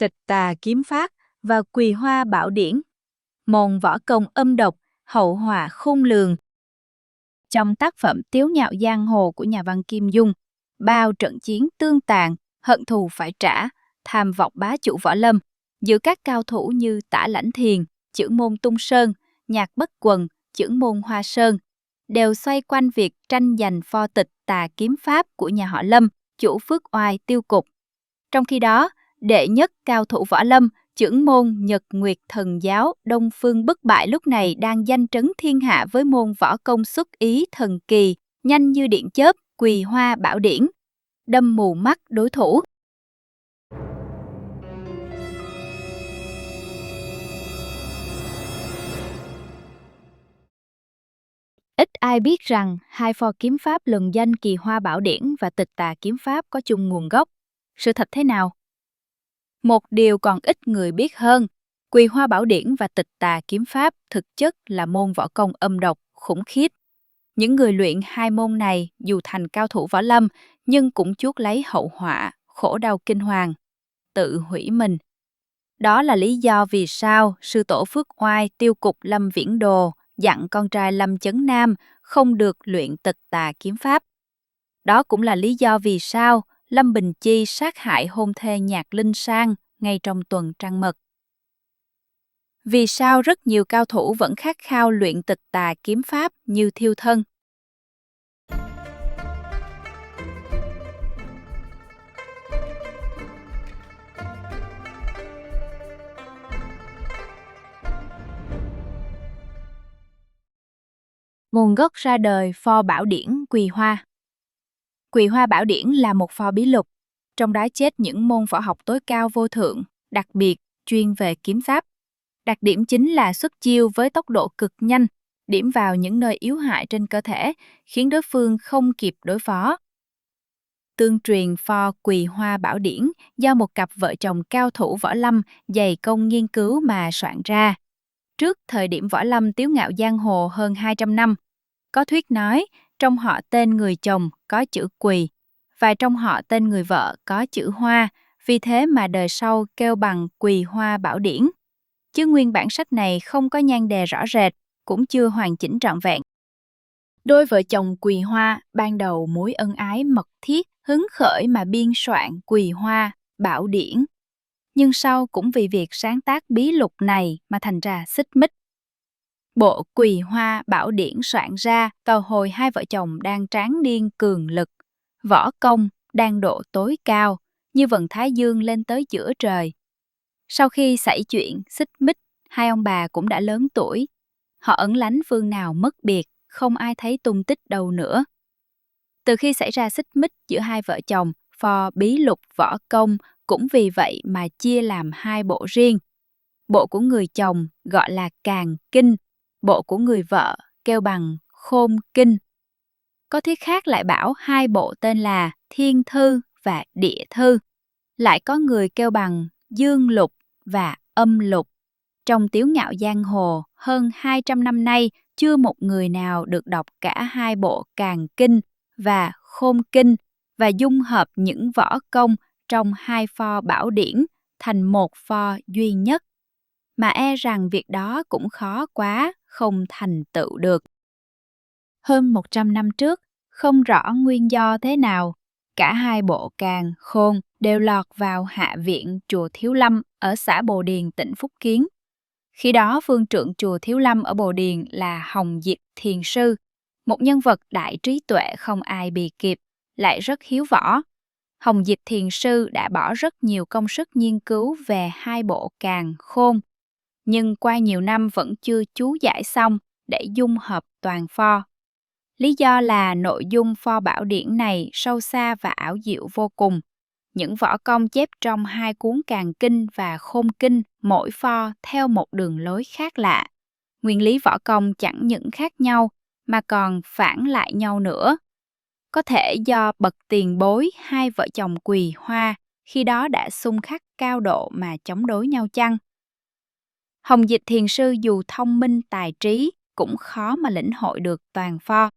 Tịch Tà Kiếm Pháp và Quỳ Hoa Bảo Điển. Môn võ công âm độc, hậu họa khôn lường. Trong tác phẩm Tiếu Nhạo Giang Hồ của nhà văn Kim Dung, bao trận chiến tương tàn, hận thù phải trả, tham vọng bá chủ võ lâm giữa các cao thủ như Tả Lãnh Thiền, chưởng môn Tung Sơn, Nhạc Bất Quần, chưởng môn Hoa Sơn, đều xoay quanh việc tranh giành pho tịch tà kiếm pháp của nhà họ Lâm, chủ Phước Oai tiêu cục. Trong khi đó, đệ nhất cao thủ võ lâm, chưởng môn Nhật Nguyệt Thần Giáo Đông Phương Bất Bại lúc này đang danh trấn thiên hạ với môn võ công xuất ý thần kỳ, nhanh như điện chớp, Quỳ Hoa Bảo Điển, đâm mù mắt đối thủ. Ít ai biết rằng hai pho kiếm pháp lừng danh Kỳ Hoa Bảo Điển và Tịch Tà Kiếm Pháp có chung nguồn gốc. Sự thật thế nào? Một điều còn ít người biết hơn, Quỳ Hoa Bảo Điển và Tịch Tà Kiếm Pháp thực chất là môn võ công âm độc, khủng khiếp. Những người luyện hai môn này dù thành cao thủ võ lâm nhưng cũng chuốc lấy hậu họa, khổ đau kinh hoàng, tự hủy mình. Đó là lý do vì sao sư tổ Phước Oai tiêu cục Lâm Viễn Đồ dặn con trai Lâm Chấn Nam không được luyện Tịch Tà Kiếm Pháp. Đó cũng là lý do vì sao Lâm Bình Chi sát hại hôn thê Nhạc Linh Sang ngay trong tuần trăng mật. Vì sao rất nhiều cao thủ vẫn khát khao luyện Tịch Tà Kiếm Pháp như thiêu thân? Nguồn gốc ra đời pho Bảo Điển Quỳ Hoa. Quỳ Hoa Bảo Điển là một pho bí lục, trong đó chết những môn võ học tối cao vô thượng, đặc biệt chuyên về kiếm pháp. Đặc điểm chính là xuất chiêu với tốc độ cực nhanh, điểm vào những nơi yếu hại trên cơ thể, khiến đối phương không kịp đối phó. Tương truyền pho Quỳ Hoa Bảo Điển do một cặp vợ chồng cao thủ võ lâm dày công nghiên cứu mà soạn ra. Trước thời điểm võ lâm tiếu ngạo giang hồ hơn 200 năm, có thuyết nói trong họ tên người chồng có chữ Quỳ và trong họ tên người vợ có chữ Hoa, vì thế mà đời sau kêu bằng Quỳ Hoa Bảo Điển. Chứ nguyên bản sách này không có nhan đề rõ rệt, cũng chưa hoàn chỉnh trọn vẹn. Đôi vợ chồng Quỳ Hoa ban đầu mối ân ái mật thiết, hứng khởi mà biên soạn Quỳ Hoa Bảo Điển. Nhưng sau cũng vì việc sáng tác bí lục này mà thành ra xích mích. Bộ Quỳ Hoa Bảo Điển soạn ra vào hồi hai vợ chồng đang tráng niên cường lực, võ công đang độ tối cao, như vầng thái dương lên tới giữa trời. Sau khi xảy chuyện xích mích, hai ông bà cũng đã lớn tuổi. Họ ẩn lánh phương nào mất biệt, không ai thấy tung tích đâu nữa. Từ khi xảy ra xích mích giữa hai vợ chồng, pho bí lục võ công cũng vì vậy mà chia làm hai bộ riêng. Bộ của người chồng gọi là Càn Kinh, bộ của người vợ kêu bằng Khôn Kinh. Có thuyết khác lại bảo hai bộ tên là Thiên Thư và Địa Thư. Lại có người kêu bằng Dương Lục và Âm Lục. Trong tiếu ngạo giang hồ, hơn 200 năm nay, chưa một người nào được đọc cả hai bộ Càn Kinh và Khôn Kinh và dung hợp những võ công trong hai pho bảo điển thành một pho duy nhất. Mà e rằng việc đó cũng khó quá, không thành tựu được. Hơn 100 năm trước, không rõ nguyên do thế nào, cả hai bộ Càn Khôn đều lọt vào hạ viện chùa Thiếu Lâm ở xã Bồ Điền, tỉnh Phúc Kiến. Khi đó phương trượng chùa Thiếu Lâm ở Bồ Điền là Hồng Diệp Thiền Sư, một nhân vật đại trí tuệ không ai bì kịp, lại rất hiếu võ. Hồng Diệp Thiền Sư đã bỏ rất nhiều công sức nghiên cứu về hai bộ Càn Khôn, nhưng qua nhiều năm vẫn chưa chú giải xong để dung hợp toàn pho. Lý do là nội dung pho bảo điển này sâu xa và ảo diệu vô cùng. Những võ công chép trong hai cuốn Càn Kinh và Khôn Kinh mỗi pho theo một đường lối khác lạ. Nguyên lý võ công chẳng những khác nhau mà còn phản lại nhau nữa. Có thể do bậc tiền bối hai vợ chồng Quỳ Hoa khi đó đã xung khắc cao độ mà chống đối nhau chăng? Hồng Dịch Thiền Sư dù thông minh tài trí cũng khó mà lĩnh hội được toàn pho.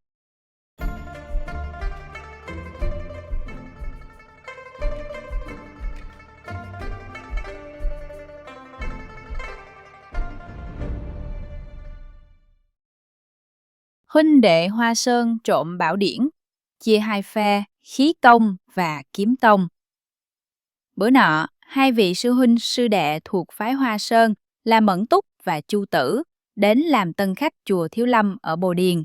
Huynh đệ Hoa Sơn trộm bảo điển, chia hai phe, khí tông và kiếm tông. Bữa nọ, hai vị sư huynh sư đệ thuộc phái Hoa Sơn là Mẫn Túc và Chu Tử đến làm tân khách chùa Thiếu Lâm ở Bồ Điền.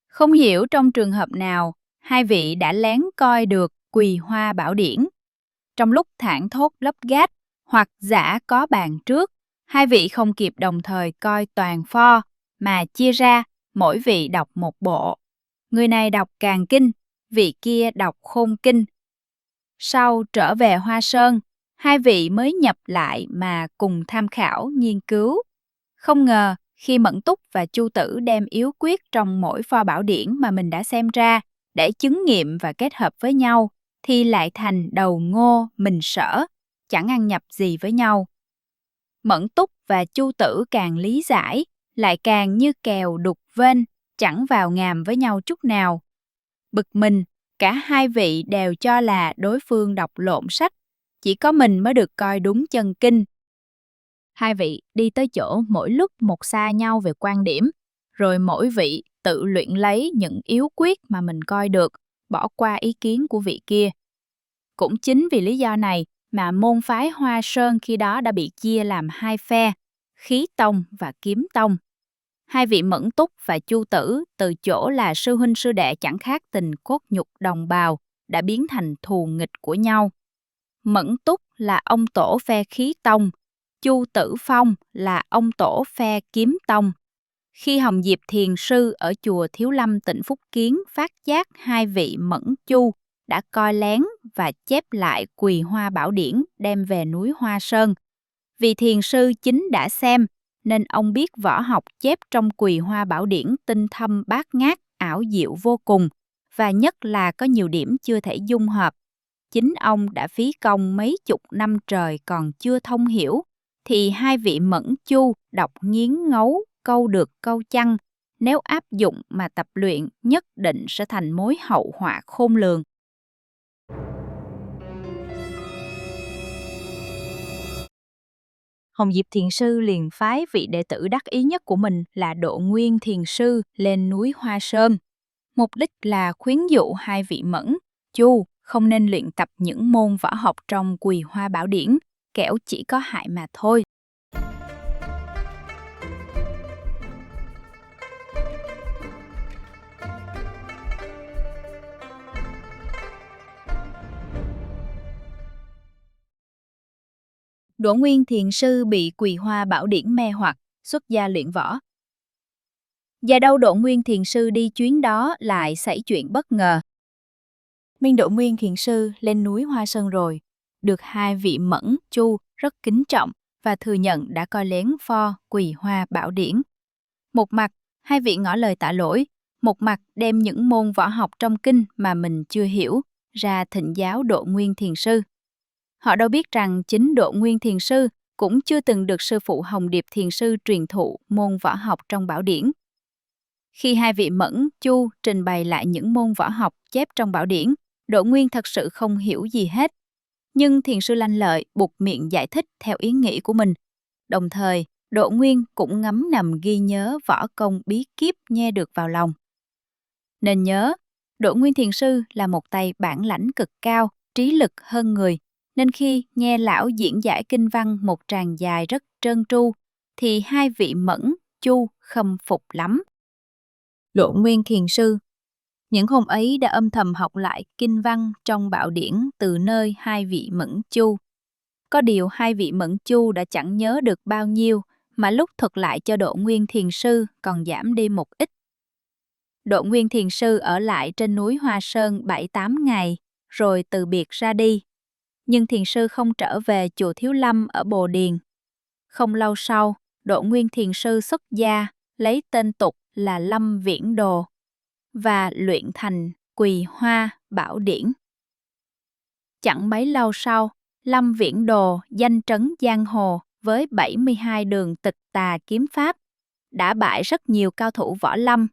Không hiểu trong trường hợp nào, hai vị đã lén coi được Quỳ Hoa bảo điển. Trong lúc thảng thốt gấp gáp hoặc giả có bàn trước, hai vị không kịp đồng thời coi toàn pho mà chia ra, mỗi vị đọc một bộ. Người này đọc Càn Kinh, vị kia đọc Khôn Kinh. Sau trở về Hoa Sơn, hai vị mới nhập lại mà cùng tham khảo, nghiên cứu. Không ngờ, khi Mẫn Túc và Chu Tử đem yếu quyết trong mỗi pho bảo điển mà mình đã xem ra để chứng nghiệm và kết hợp với nhau, thì lại thành đầu ngô, mình sở, chẳng ăn nhập gì với nhau. Mẫn Túc và Chu Tử càng lý giải, lại càng như kèo đục vên, chẳng vào ngàm với nhau chút nào. Bực mình, cả hai vị đều cho là đối phương đọc lộn sách, chỉ có mình mới được coi đúng chân kinh. Hai vị đi tới chỗ mỗi lúc một xa nhau về quan điểm, rồi mỗi vị tự luyện lấy những yếu quyết mà mình coi được, bỏ qua ý kiến của vị kia. Cũng chính vì lý do này mà môn phái Hoa Sơn khi đó đã bị chia làm hai phe, khí tông và kiếm tông. Hai vị Mẫn Túc và Chu Tử từ chỗ là sư huynh sư đệ chẳng khác tình cốt nhục đồng bào đã biến thành thù nghịch của nhau. Mẫn Túc là ông tổ phe khí tông, Chu Tử Phong là ông tổ phe kiếm tông. Khi Hồng Diệp Thiền Sư ở chùa Thiếu Lâm tỉnh Phúc Kiến phát giác hai vị Mẫn Chu đã coi lén và chép lại Quỳ Hoa bảo điển đem về núi Hoa Sơn. Vì Thiền Sư chính đã xem, nên ông biết võ học chép trong Quỳ Hoa bảo điển tinh thâm bát ngát, ảo diệu vô cùng, và nhất là có nhiều điểm chưa thể dung hợp. Chính ông đã phí công mấy chục năm trời còn chưa thông hiểu, thì hai vị Mẫn Chu đọc nghiến ngấu, câu được câu chăng, nếu áp dụng mà tập luyện nhất định sẽ thành mối hậu họa khôn lường. Hồng Diệp Thiền Sư liền phái vị đệ tử đắc ý nhất của mình là Độ Nguyên Thiền Sư lên núi Hoa Sơn. Mục đích là khuyến dụ hai vị Mẫn, Chu không nên luyện tập những môn võ học trong Quỳ Hoa bảo điển, kẻo chỉ có hại mà thôi. Độ Nguyên Thiền Sư bị Quỳ Hoa bảo điển mê hoặc, xuất gia luyện võ. Và đâu Độ Nguyên Thiền Sư đi chuyến đó lại xảy chuyện bất ngờ. Minh Độ Nguyên Thiền Sư lên núi Hoa Sơn rồi, được hai vị Mẫn, Chu rất kính trọng và thừa nhận đã coi lén pho Quỳ Hoa bảo điển. Một mặt, hai vị ngỏ lời tạ lỗi, một mặt đem những môn võ học trong kinh mà mình chưa hiểu ra thỉnh giáo Độ Nguyên Thiền Sư. Họ đâu biết rằng chính Độ Nguyên Thiền Sư cũng chưa từng được sư phụ Hồng Điệp Thiền Sư truyền thụ môn võ học trong bảo điển. Khi hai vị Mẫn, Chu trình bày lại những môn võ học chép trong bảo điển, Độ Nguyên thật sự không hiểu gì hết. Nhưng Thiền Sư lanh lợi buộc miệng giải thích theo ý nghĩ của mình. Đồng thời, Độ Nguyên cũng ngấm ngầm ghi nhớ võ công bí kíp nghe được vào lòng. Nên nhớ, Độ Nguyên Thiền Sư là một tay bản lãnh cực cao, trí lực hơn người, nên khi nghe lão diễn giải kinh văn một tràng dài rất trơn tru, thì hai vị Mẫn, Chu khâm phục lắm. Độ Nguyên Thiền Sư những hôm ấy đã âm thầm học lại kinh văn trong bảo điển từ nơi hai vị Mẫn Chu. Có điều hai vị Mẫn Chu đã chẳng nhớ được bao nhiêu, mà lúc thuật lại cho Độ Nguyên Thiền Sư còn giảm đi một ít. Độ Nguyên Thiền Sư ở lại trên núi Hoa Sơn 7-8 ngày, rồi từ biệt ra đi. Nhưng Thiền Sư không trở về chùa Thiếu Lâm ở Bồ Điền. Không lâu sau, Độ Nguyên Thiền Sư xuất gia, lấy tên tục là Lâm Viễn Đồ, và luyện thành Quỳ Hoa bảo điển. Chẳng mấy lâu sau, Lâm Viễn Đồ danh trấn giang hồ với 72 đường tịch tà kiếm pháp, đã bại rất nhiều cao thủ võ lâm.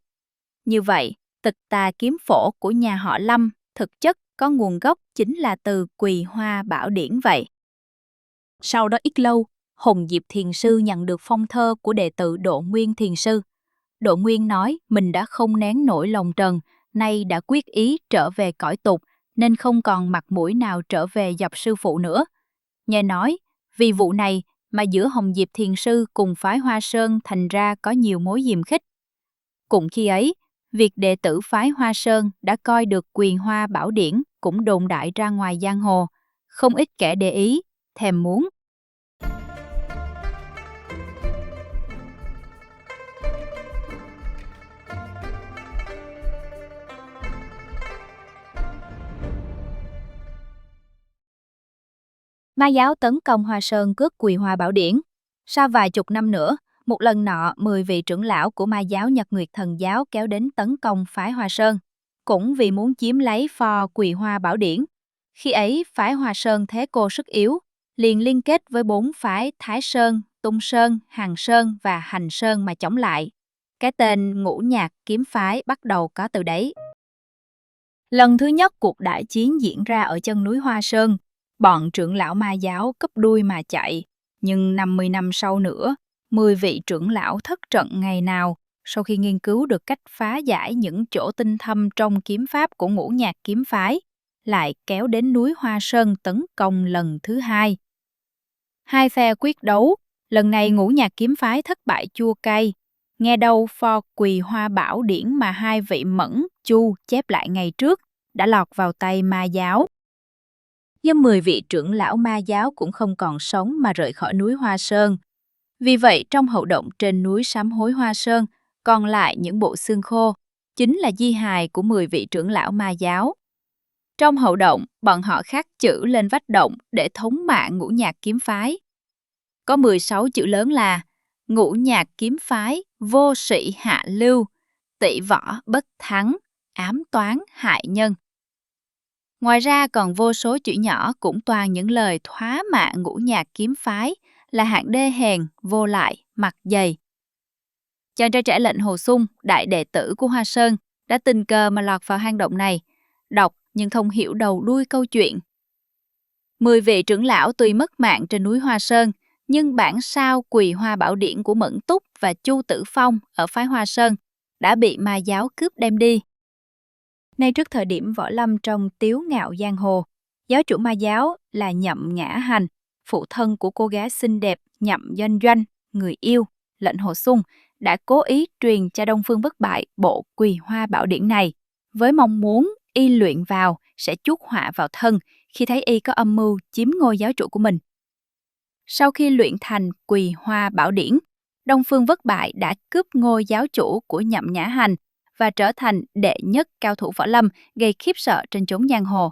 Như vậy, tịch tà kiếm phổ của nhà họ Lâm thực chất có nguồn gốc chính là từ Quỳ Hoa bảo điển vậy. Sau đó ít lâu, Hồng Diệp Thiền Sư nhận được phong thơ của đệ tử Độ Nguyên Thiền Sư. Độ Nguyên nói mình đã không nén nổi lòng trần, nay đã quyết ý trở về cõi tục, nên không còn mặt mũi nào trở về gặp sư phụ nữa. Nghe nói, vì vụ này mà giữa Hồng Diệp Thiền Sư cùng phái Hoa Sơn thành ra có nhiều mối hiềm khích. Cùng khi ấy, việc đệ tử phái Hoa Sơn đã coi được Quyền Hoa Bảo Điển cũng đồn đại ra ngoài giang hồ, không ít kẻ để ý, thèm muốn. Ma giáo tấn công Hoa Sơn cướp Quỳ Hoa Bảo Điển. Sau vài chục năm nữa, một lần nọ 10 vị trưởng lão của ma giáo Nhật Nguyệt Thần giáo kéo đến tấn công phái Hoa Sơn, cũng vì muốn chiếm lấy pho Quỳ Hoa Bảo Điển. Khi ấy, phái Hoa Sơn thế cô sức yếu, liền liên kết với 4 phái Thái Sơn, Tung Sơn, Hằng Sơn và Hành Sơn mà chống lại. Cái tên Ngũ Nhạc kiếm phái bắt đầu có từ đấy. Lần thứ nhất cuộc đại chiến diễn ra ở chân núi Hoa Sơn. Bọn trưởng lão ma giáo cúp đuôi mà chạy, nhưng 50 năm sau nữa, 10 vị trưởng lão thất trận ngày nào sau khi nghiên cứu được cách phá giải những chỗ tinh thâm trong kiếm pháp của Ngũ Nhạc kiếm phái, lại kéo đến núi Hoa Sơn tấn công lần thứ hai. Hai phe quyết đấu, lần này Ngũ Nhạc kiếm phái thất bại chua cay. Nghe đâu pho Quỳ Hoa Bảo Điển mà hai vị Mẫn, Chu chép lại ngày trước đã lọt vào tay ma giáo. Nhưng 10 vị trưởng lão ma giáo cũng không còn sống mà rời khỏi núi Hoa Sơn. Vì vậy, trong hậu động trên núi Sám Hối Hoa Sơn, còn lại những bộ xương khô, chính là di hài của 10 vị trưởng lão ma giáo. Trong hậu động, bọn họ khắc chữ lên vách động để thống mạ Ngũ Nhạc kiếm phái. Có 16 chữ lớn là Ngũ Nhạc kiếm phái, vô sĩ hạ lưu, tỷ võ bất thắng, ám toán hại nhân. Ngoài ra còn vô số chữ nhỏ cũng toàn những lời thoá mạ Ngũ Nhạc kiếm phái là hạng đê hèn, vô lại, mặt dày. Chàng trai trẻ lệnh Hồ Xung, đại đệ tử của Hoa Sơn, đã tình cờ mà lọt vào hang động này, đọc nhưng không hiểu đầu đuôi câu chuyện. 10 vị trưởng lão tuy mất mạng trên núi Hoa Sơn, nhưng bản sao Quỳ Hoa Bảo Điển của Mẫn Túc và Chu Tử Phong ở phái Hoa Sơn đã bị ma giáo cướp đem đi. Nay trước thời điểm võ lâm trong tiếu ngạo giang hồ, giáo chủ ma giáo là Nhậm Ngã Hành, phụ thân của cô gái xinh đẹp Nhậm Doanh Doanh, người yêu, lệnh Hồ Xung, đã cố ý truyền cho Đông Phương Bất Bại bộ Quỳ Hoa Bảo Điển này, với mong muốn y luyện vào sẽ chuốc họa vào thân khi thấy y có âm mưu chiếm ngôi giáo chủ của mình. Sau khi luyện thành Quỳ Hoa Bảo Điển, Đông Phương Bất Bại đã cướp ngôi giáo chủ của Nhậm Nhã Hành và trở thành đệ nhất cao thủ võ lâm gây khiếp sợ trên chốn giang hồ.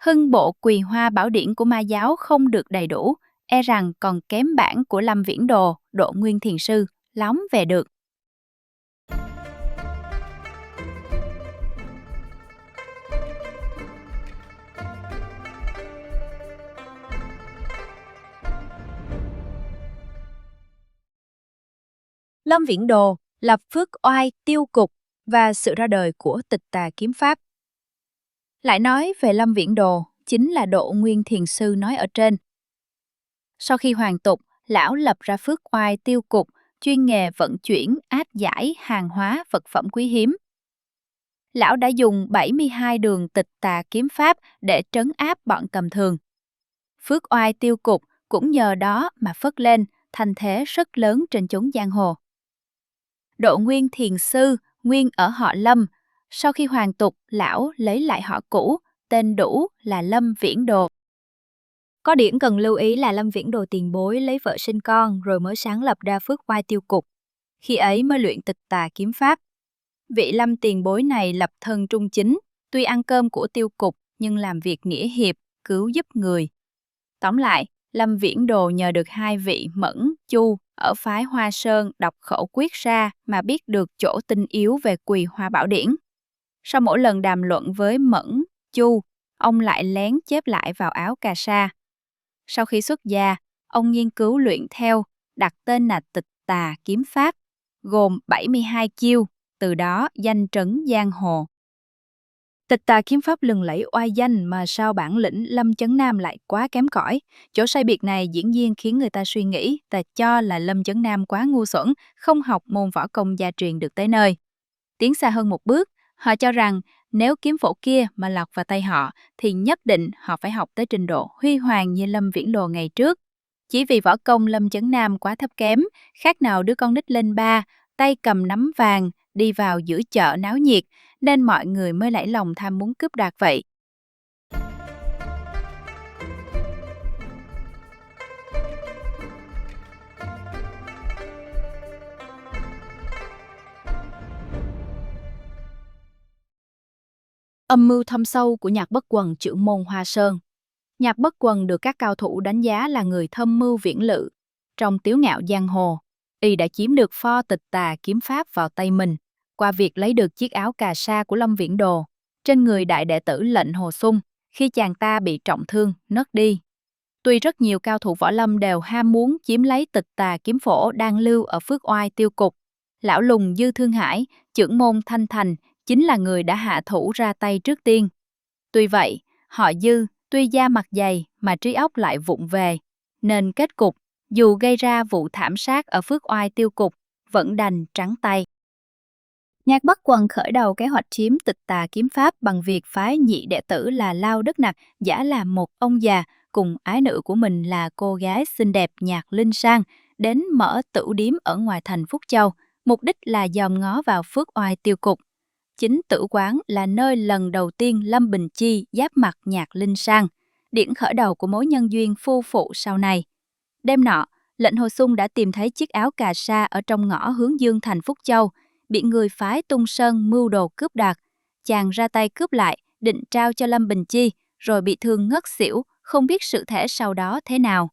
Hưng bộ Quỳ Hoa Bảo Điển của ma giáo không được đầy đủ, e rằng còn kém bản của Lâm Viễn Đồ, Độ Nguyên Thiền Sư, lóng về được. Lâm Viễn Đồ lập Phước Oai tiêu cục và sự ra đời của Tịch Tà kiếm pháp. Lại nói về Lâm Viễn Đồ, chính là Độ Nguyên Thiền Sư nói ở trên. Sau khi hoàn tục, lão lập ra Phước Oai tiêu cục, chuyên nghề vận chuyển, áp giải hàng hóa vật phẩm quý hiếm. Lão đã dùng 72 đường tịch tà kiếm pháp để trấn áp bọn tầm thường. Phước Oai tiêu cục cũng nhờ đó mà phất lên, thành thế rất lớn trên chốn giang hồ. Độ Nguyên Thiền Sư, nguyên ở họ Lâm. Sau khi hoàn tục, lão lấy lại họ cũ, tên đủ là Lâm Viễn Đồ. Có điểm cần lưu ý là Lâm Viễn Đồ tiền bối lấy vợ sinh con rồi mới sáng lập ra Phước Oai tiêu cục. Khi ấy mới luyện tịch tà kiếm pháp. Vị Lâm tiền bối này lập thân trung chính, tuy ăn cơm của tiêu cục nhưng làm việc nghĩa hiệp, cứu giúp người. Tóm lại, Lâm Viễn Đồ nhờ được hai vị Mẫn, Chu ở phái Hoa Sơn đọc khẩu quyết ra mà biết được chỗ tinh yếu về Quỳ Hoa Bảo Điển. Sau mỗi lần đàm luận với Mẫn, Chu, ông lại lén chép lại vào áo cà sa. Sau khi xuất gia, ông nghiên cứu luyện theo, đặt tên là Tịch Tà kiếm pháp, gồm 72 chiêu, từ đó danh trấn giang hồ. Tịch tà kiếm pháp lừng lẫy oai danh mà sao bản lĩnh Lâm Chấn Nam lại quá kém cỏi. Chỗ sai biệt này dĩ nhiên khiến người ta suy nghĩ và cho là Lâm Chấn Nam quá ngu xuẩn, không học môn võ công gia truyền được tới nơi. Tiến xa hơn một bước, họ cho rằng nếu kiếm phổ kia mà lọt vào tay họ thì nhất định họ phải học tới trình độ huy hoàng như Lâm Viễn Đồ ngày trước. Chỉ vì võ công Lâm Chấn Nam quá thấp kém, khác nào đứa con nít lên ba, tay cầm nắm vàng, đi vào giữa chợ náo nhiệt, nên mọi người mới nảy lòng tham muốn cướp đoạt vậy. Âm mưu thâm sâu của Nhạc Bất Quần trưởng môn Hoa Sơn. Nhạc Bất Quần được các cao thủ đánh giá là người thâm mưu viễn lự. Trong Tiếu Ngạo Giang Hồ, y đã chiếm được pho tịch tà kiếm pháp vào tay mình qua việc lấy được chiếc áo cà sa của Lâm Viễn Đồ trên người đại đệ tử Lệnh Hồ Xung khi chàng ta bị trọng thương ngất đi. Tuy rất nhiều cao thủ võ lâm đều ham muốn chiếm lấy tịch tà kiếm phổ đang lưu ở Phước Oai Tiêu Cục, lão lùng Dư Thương Hải, trưởng môn Thanh Thành chính là người đã hạ thủ ra tay trước tiên. Tuy vậy, họ Dư tuy da mặt dày mà trí óc lại vụng về, nên kết cục dù gây ra vụ thảm sát ở Phước Oai Tiêu Cục vẫn đành trắng tay. Nhạc Bất Quần khởi đầu kế hoạch chiếm tịch tà kiếm pháp bằng việc phái nhị đệ tử là Lao Đức Nặc giả làm một ông già cùng ái nữ của mình là cô gái xinh đẹp Nhạc Linh Sang đến mở tửu điếm ở ngoài thành Phúc Châu, mục đích là dòm ngó vào Phước Oai Tiêu Cục. Chính tử quán là nơi lần đầu tiên Lâm Bình Chi giáp mặt Nhạc Linh Sang, điểm khởi đầu của mối nhân duyên phu phụ sau này. Đêm nọ, Lệnh Hồ Xung đã tìm thấy chiếc áo cà sa ở trong ngõ hướng dương thành Phúc Châu, bị người phái Tung Sơn mưu đồ cướp đoạt. Chàng ra tay cướp lại, định trao cho Lâm Bình Chi, rồi bị thương ngất xỉu, không biết sự thể sau đó thế nào.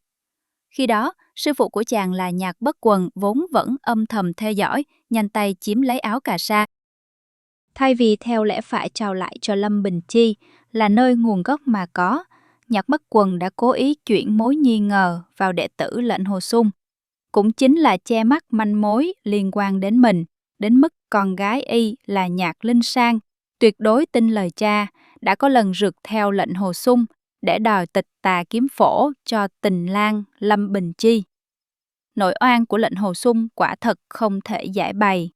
Khi đó, sư phụ của chàng là Nhạc Bất Quần vốn vẫn âm thầm theo dõi, nhanh tay chiếm lấy áo cà sa. Thay vì theo lẽ phải trao lại cho Lâm Bình Chi là nơi nguồn gốc mà có, Nhạc Bất Quần đã cố ý chuyển mối nghi ngờ vào đệ tử Lệnh Hồ Xung. Cũng chính là che mắt manh mối liên quan đến mình, đến mức con gái y là Nhạc Linh Sang tuyệt đối tin lời cha, đã có lần rượt theo Lệnh Hồ Xung để đòi tịch tà kiếm phổ cho tình lang Lâm Bình Chi. Nội oan của Lệnh Hồ Xung quả thật không thể giải bày.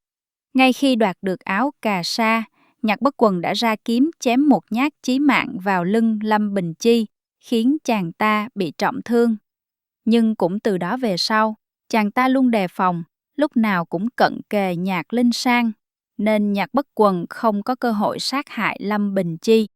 Ngay khi đoạt được áo cà sa, Nhạc Bất Quần đã ra kiếm chém một nhát chí mạng vào lưng Lâm Bình Chi, khiến chàng ta bị trọng thương. Nhưng cũng từ đó về sau, chàng ta luôn đề phòng, lúc nào cũng cận kề Nhạc Linh Sang, nên Nhạc Bất Quần không có cơ hội sát hại Lâm Bình Chi.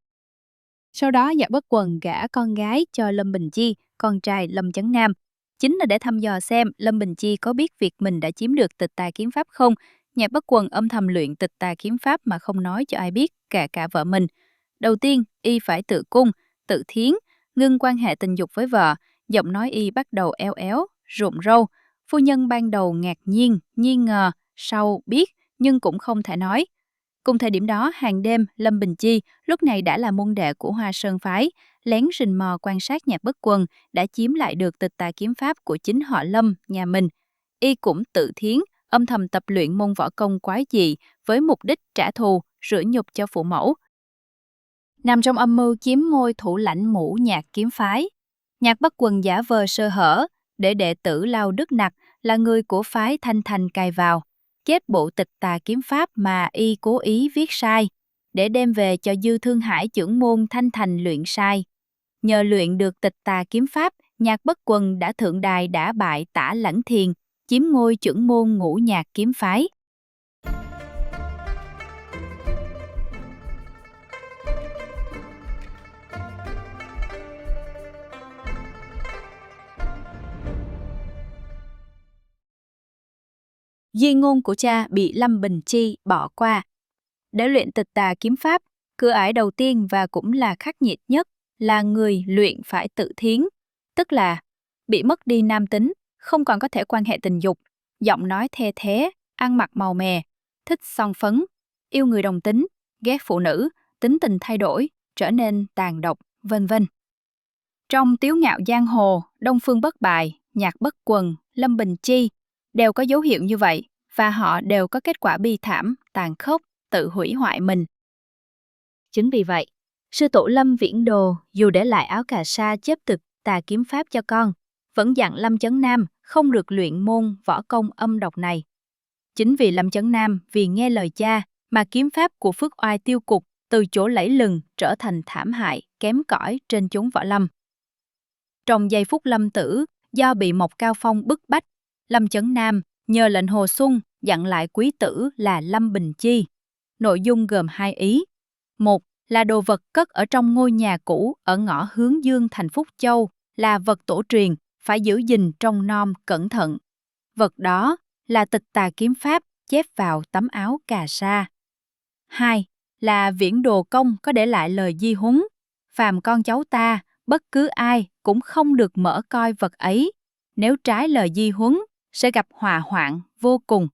Sau đó Nhạc Bất Quần gả con gái cho Lâm Bình Chi, con trai Lâm Chấn Nam, chính là để thăm dò xem Lâm Bình Chi có biết việc mình đã chiếm được tịch tà kiếm pháp không. Nhạc Bất Quần âm thầm luyện tịch tà kiếm pháp mà không nói cho ai biết, cả vợ mình. Đầu tiên, y phải tự cung, tự thiến, ngưng quan hệ tình dục với vợ, giọng nói y bắt đầu eo éo, rụng râu. Phu nhân ban đầu ngạc nhiên, nghi ngờ, sau biết, nhưng cũng không thể nói. Cùng thời điểm đó, hàng đêm, Lâm Bình Chi, lúc này đã là môn đệ của Hoa Sơn Phái, lén rình mò quan sát Nhạc Bất Quần, đã chiếm lại được tịch tà kiếm pháp của chính họ Lâm, nhà mình. Y cũng tự thiến, âm thầm tập luyện môn võ công quái dị với mục đích trả thù, rửa nhục cho phụ mẫu. Nằm trong âm mưu chiếm ngôi thủ lãnh Mũ Nhạc kiếm phái, Nhạc Bất Quần giả vờ sơ hở để đệ tử Lao Đức Nặc là người của phái Thanh Thành cài vào, chép bộ tịch tà kiếm pháp mà y cố ý viết sai, để đem về cho Dư Thương Hải trưởng môn Thanh Thành luyện sai. Nhờ luyện được tịch tà kiếm pháp, Nhạc Bất Quần đã thượng đài đả bại Tả Lãnh Thiền, chiếm ngôi trưởng môn Ngũ Nhạc kiếm phái. Di ngôn của cha bị Lâm Bình Chi bỏ qua. Để luyện tịch tà kiếm pháp, cửa ải đầu tiên và cũng là khắc nghiệt nhất là người luyện phải tự thiến, tức là bị mất đi nam tính, không còn có thể quan hệ tình dục, giọng nói the thé, ăn mặc màu mè, thích son phấn, yêu người đồng tính, ghét phụ nữ, tính tình thay đổi, trở nên tàn độc, vân vân. Trong Tiếu Ngạo Giang Hồ, Đông Phương Bất Bại, Nhạc Bất Quần, Lâm Bình Chi đều có dấu hiệu như vậy, và họ đều có kết quả bi thảm, tàn khốc, tự hủy hoại mình. Chính vì vậy, sư tổ Lâm Viễn Đồ dù để lại áo cà sa chép tịch tà kiếm pháp cho con, vẫn dặn Lâm Chấn Nam không được luyện môn võ công âm độc này. Chính vì Lâm Chấn Nam vì nghe lời cha mà kiếm pháp của Phước Oai tiêu cục từ chỗ lẫy lừng trở thành thảm hại, kém cỏi trên chốn võ lâm. Trong giây phút lâm tử, do bị Mộc Cao Phong bức bách, Lâm Chấn Nam nhờ lệnh Hồ Xuân dặn lại quý tử là Lâm Bình Chi. Nội dung gồm 2 ý. Một là đồ vật cất ở trong ngôi nhà cũ ở ngõ Hướng Dương thành Phúc Châu là vật tổ truyền, phải giữ gìn trông nom cẩn thận. Vật đó là tịch tà kiếm pháp chép vào tấm áo cà sa. 2 là Viễn Đồ Công có để lại lời di huấn, phàm con cháu ta, bất cứ ai cũng không được mở coi vật ấy, nếu trái lời di huấn sẽ gặp họa hoạn vô cùng.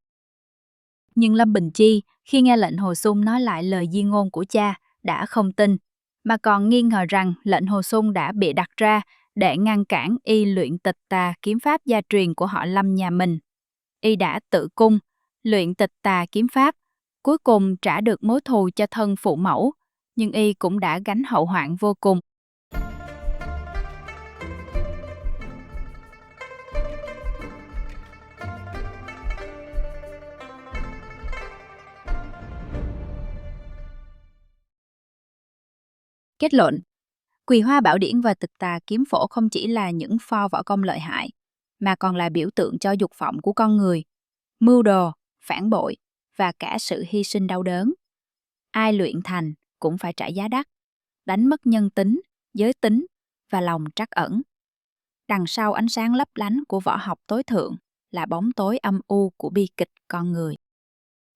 Nhưng Lâm Bình Chi khi nghe lệnh Hồ Xuân nói lại lời di ngôn của cha đã không tin, mà còn nghi ngờ rằng lệnh Hồ Xuân đã bị đặt ra để ngăn cản y luyện tịch tà kiếm pháp gia truyền của họ Lâm nhà mình. Y đã tự cung luyện tịch tà kiếm pháp, cuối cùng trả được mối thù cho thân phụ mẫu, nhưng y cũng đã gánh hậu hoạn vô cùng. Kết luận, Quỳ Hoa Bảo Điển và tịch tà kiếm phổ không chỉ là những pho võ công lợi hại, mà còn là biểu tượng cho dục vọng của con người, mưu đồ, phản bội và cả sự hy sinh đau đớn. Ai luyện thành cũng phải trả giá đắt, đánh mất nhân tính, giới tính và lòng trắc ẩn. Đằng sau ánh sáng lấp lánh của võ học tối thượng là bóng tối âm u của bi kịch con người.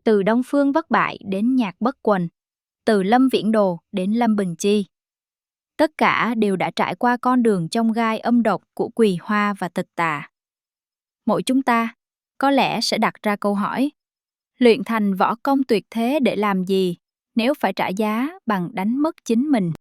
Từ Đông Phương Bất Bại đến Nhạc Bất Quần, từ Lâm Viễn Đồ đến Lâm Bình Chi, tất cả đều đã trải qua con đường chông gai âm độc của Quỳ Hoa và tịch tà. Mỗi chúng ta có lẽ sẽ đặt ra câu hỏi, luyện thành võ công tuyệt thế để làm gì nếu phải trả giá bằng đánh mất chính mình?